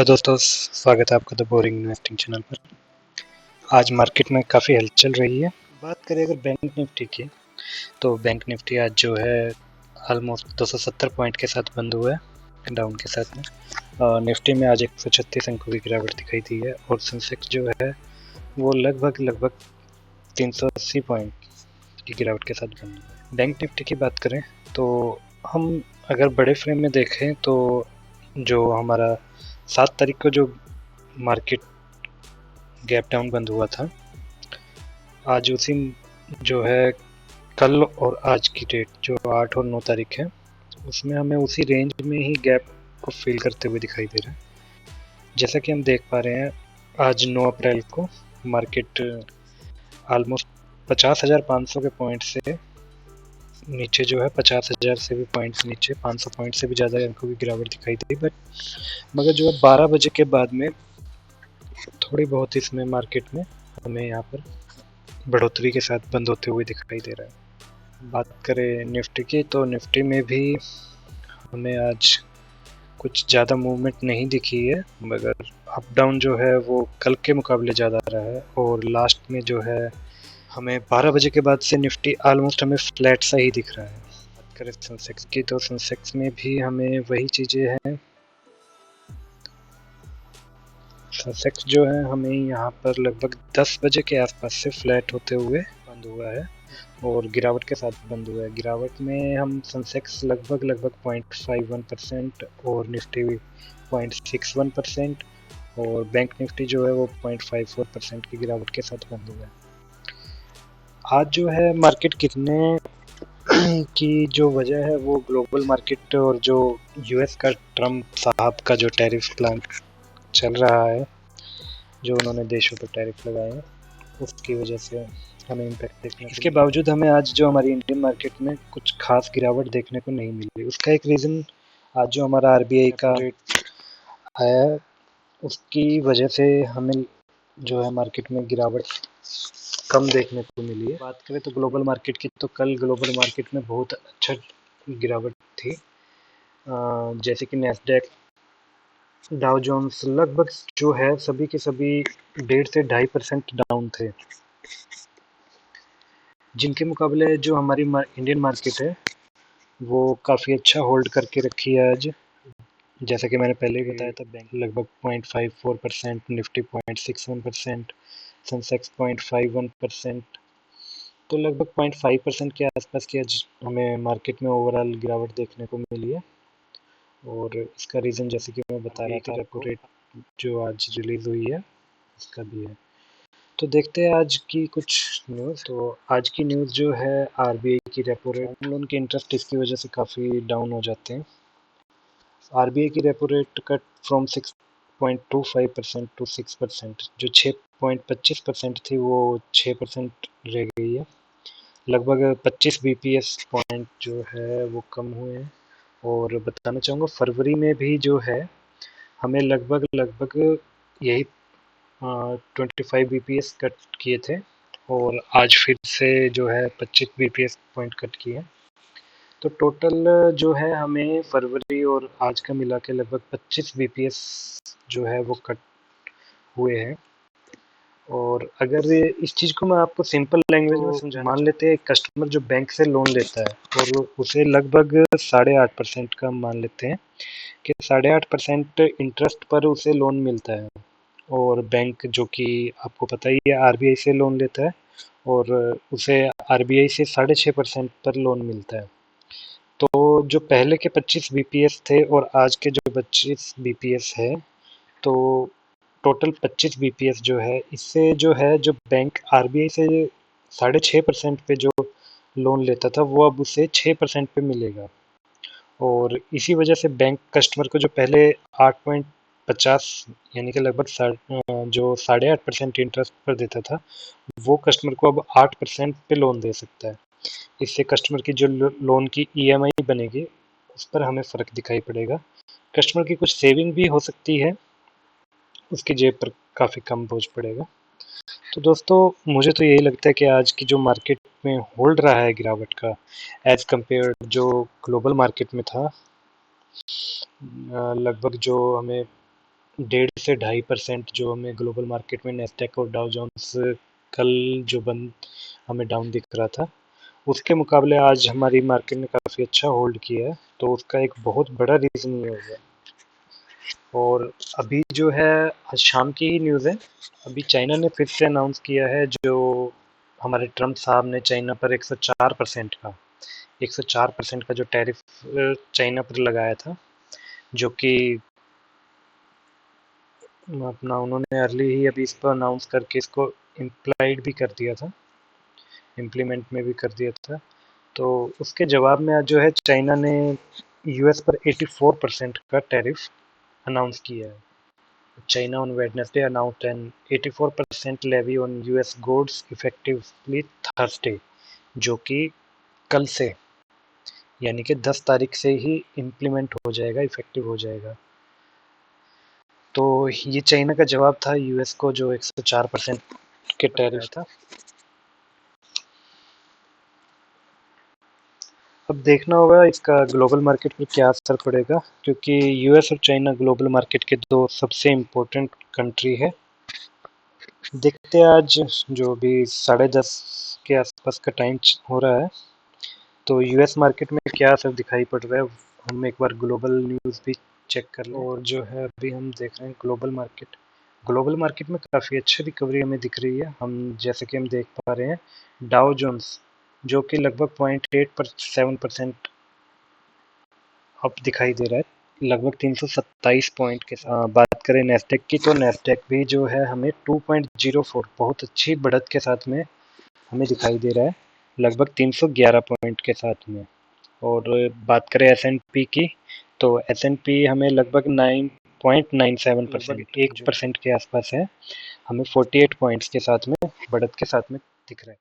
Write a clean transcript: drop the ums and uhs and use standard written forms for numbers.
Hello दोस्तों, स्वागत है आपका द बोरिंग इन्वेस्टिंग चैनल पर। आज मार्केट में काफ़ी हलचल रही है। बात करें अगर बैंक निफ्टी की, तो बैंक निफ्टी आज जो है ऑलमोस्ट 270 पॉइंट के साथ बंद हुआ है, डाउन के साथ में। निफ्टी में आज 136 अंकों की गिरावट दिखाई दी है और सेंसेक्स जो है वो लगभग 380 पॉइंट की गिरावट के साथ बंद हुआ है। बैंक निफ्टी की बात करें तो हम अगर बड़े फ्रेम में देखें तो जो हमारा 7 तारीख को जो मार्केट गैप डाउन बंद हुआ था, आज उसी जो है कल और आज की डेट जो 8 और 9 तारीख है, उसमें हमें उसी रेंज में ही गैप को फिल करते हुए दिखाई दे रहा है। जैसा कि हम देख पा रहे हैं, आज 9 अप्रैल को मार्केट ऑलमोस्ट 50,500 के पॉइंट से नीचे जो है 50,000 से भी पॉइंट्स नीचे 500 पॉइंट से भी ज़्यादा अंकों की गिरावट दिखाई दी। मगर जो है 12 बजे के बाद में थोड़ी बहुत इसमें मार्केट में हमें यहाँ पर बढ़ोतरी के साथ बंद होते हुए दिखाई दे रहा है। बात करें निफ्टी की, तो निफ्टी में भी हमें आज कुछ ज़्यादा मूवमेंट नहीं दिखी है, मगर अप डाउन जो है वो कल के मुकाबले ज़्यादा रहा है। और लास्ट में जो है हमें 12 बजे के बाद से निफ्टी ऑलमोस्ट हमें फ्लैट सा ही दिख रहा है। बात करें सेंसेक्स की, तो सेंसेक्स में भी हमें वही चीज़ें हैं। सेंसेक्स जो है हमें यहाँ पर लगभग 10 बजे के आसपास से फ्लैट होते हुए बंद हुआ है और गिरावट के साथ बंद हुआ है। गिरावट में हम सेंसेक्स लगभग 0.51% और निफ्टी 0.61% और बैंक निफ्टी जो है वो 0.54% की गिरावट के साथ बंद हुआ है। आज जो है मार्केट गिरने की जो वजह है वो ग्लोबल मार्केट और जो यूएस का ट्रम्प साहब का जो टैरिफ प्लान चल रहा है, जो उन्होंने देशों पर टैरिफ लगाए हैं, उसकी वजह से हमें इम्पैक्ट देखने। इसके बावजूद हमें आज जो हमारी इंडियन मार्केट में कुछ खास गिरावट देखने को नहीं मिली। उसका एक रीज़न आज जो हमारा आरबीआई का रेट आया है, उसकी वजह से हमें जो है मार्केट में गिरावट कम देखने को मिली है। बात करें तो ग्लोबल मार्केट की, तो कल ग्लोबल मार्केट में बहुत अच्छा गिरावट थी। जैसे कि नैस्डैक, डाउ जोन्स लगभग जो है सभी के सभी 1.5 से 2.5% डाउन थे, जिनके मुकाबले जो हमारी इंडियन मार्केट है वो काफ़ी अच्छा होल्ड करके रखी है आज। जैसा कि मैंने पहले ही बताया था, बैंक लगभग 0.54%, निफ्टी 0.61%, सेंसेक्स 0.51%, तो लगभग 0.5% के आसपास की आज हमें मार्केट में ओवरऑल गिरावट देखने को मिली है। और इसका रीज़न जैसे कि मैं बता रहा था, रेपो रेट जो आज रिलीज़ हुई है उसका भी है। तो देखते हैं आज की कुछ न्यूज़। तो आज की न्यूज़ जो है आरबीआई की रेपो रेट, लोन के इंटरेस्ट इसकी वजह से काफ़ी डाउन हो जाते हैं। आरबीआई की repo rate cut from 6.25% to 6%, जो 6.25% थी वो 6% रह गई है। लगभग 25 बीपीएस पॉइंट जो है वो कम हुए हैं। और बताना चाहूँगा फरवरी में भी जो है हमें लगभग यही 25 बीपीएस कट किए थे और आज फिर से जो है 25 बीपीएस पॉइंट कट किए। तो टोटल जो है हमें फरवरी और आज का मिला के लगभग 25 बीपीएस जो है वो कट हुए हैं। और अगर इस चीज़ को मैं आपको सिंपल लैंग्वेज में समझाना, मान लेते हैं कस्टमर जो बैंक से लोन लेता है और उसे लगभग 8.5% का मान लेते हैं कि 8.5% इंटरेस्ट पर उसे लोन मिलता है। और बैंक जो कि आपको पता ही है आरबीआई से लोन लेता है और उसे आरबीआई से 6.5% पर लोन मिलता है। तो जो पहले के 25 बीपीएस थे और आज के जो 25 बीपीएस है, तो टोटल 25 बीपीएस जो है, इससे जो है जो बैंक आरबीआई से 6.5% पे जो लोन लेता था वो अब उसे 6% पे मिलेगा। और इसी वजह से बैंक कस्टमर को जो पहले 8.50 यानी कि लगभग जो 8.5% इंटरेस्ट पर देता था, वो कस्टमर को अब 8% पे लोन दे सकता है। इससे कस्टमर की जो लोन की ईएमआई बनेगी उस पर हमें फ़र्क दिखाई पड़ेगा। कस्टमर की कुछ सेविंग भी हो सकती है, उसकी जेब पर काफ़ी कम बोझ पड़ेगा। तो दोस्तों मुझे तो यही लगता है कि आज की जो मार्केट में होल्ड रहा है गिरावट का, एज कंपेयर जो ग्लोबल मार्केट में था, लगभग जो हमें 1.5 से 2.5% जो हमें ग्लोबल मार्केट में नैस्डैक और डाउ जोन्स कल जो बंद हमें डाउन दिख रहा था, उसके मुकाबले आज हमारी मार्केट ने काफ़ी अच्छा होल्ड किया है, तो उसका एक बहुत बड़ा रीज़न ये हो गया। और अभी जो है आज शाम की ही न्यूज़ है, अभी चाइना ने फिर से अनाउंस किया है, जो हमारे ट्रम्प साहब ने चाइना पर 104% का जो टैरिफ चाइना पर लगाया था, जो कि अपना उन्होंने अर्ली ही अभी इस पर अनाउंस करके इसको इम्प्लाइड भी कर दिया था, इम्प्लीमेंट में भी कर दिया था। तो उसके जवाब में आज जो है चाइना ने यूएस पर 84% का टैरिफ अनाउंस किया है। China on Wednesday announced an 84% levy on US goods effectively Thursday, जो कि कल से यानी कि 10 तारीख से ही इम्प्लीमेंट हो जाएगा, इफेक्टिव हो जाएगा। तो ये चाइना का जवाब था यूएस को जो 104% के टैरिफ था। अब देखना होगा इसका ग्लोबल मार्केट पर क्या असर पड़ेगा, क्योंकि यूएस और चाइना ग्लोबल मार्केट के दो सबसे इम्पोर्टेंट कंट्री है। देखते हैं आज जो भी 10:30 के आसपास का टाइम हो रहा है, तो यूएस मार्केट में क्या असर दिखाई पड़ रहा है, हम एक बार ग्लोबल न्यूज़ भी चेक कर लें। और जो है अभी हम देख रहे हैं ग्लोबल मार्केट में काफ़ी अच्छी रिकवरी हमें दिख रही है। हम जैसे कि हम देख पा रहे हैं डाउ जोन्स जो कि लगभग 0.8% अप दिखाई दे रहा है, लगभग 327 पॉइंट के साथ। बात करें नेस्डेक की, तो नेस्डेक भी जो है हमें 2.04 बहुत अच्छी बढ़त के साथ में हमें दिखाई दे रहा है, लगभग 311 पॉइंट के साथ में। और बात करें S&P की, तो S&P हमें लगभग 9.97%, 1% के आसपास है, हमें 48 पॉइंट्स के साथ में बढ़त के साथ में दिख रहा है।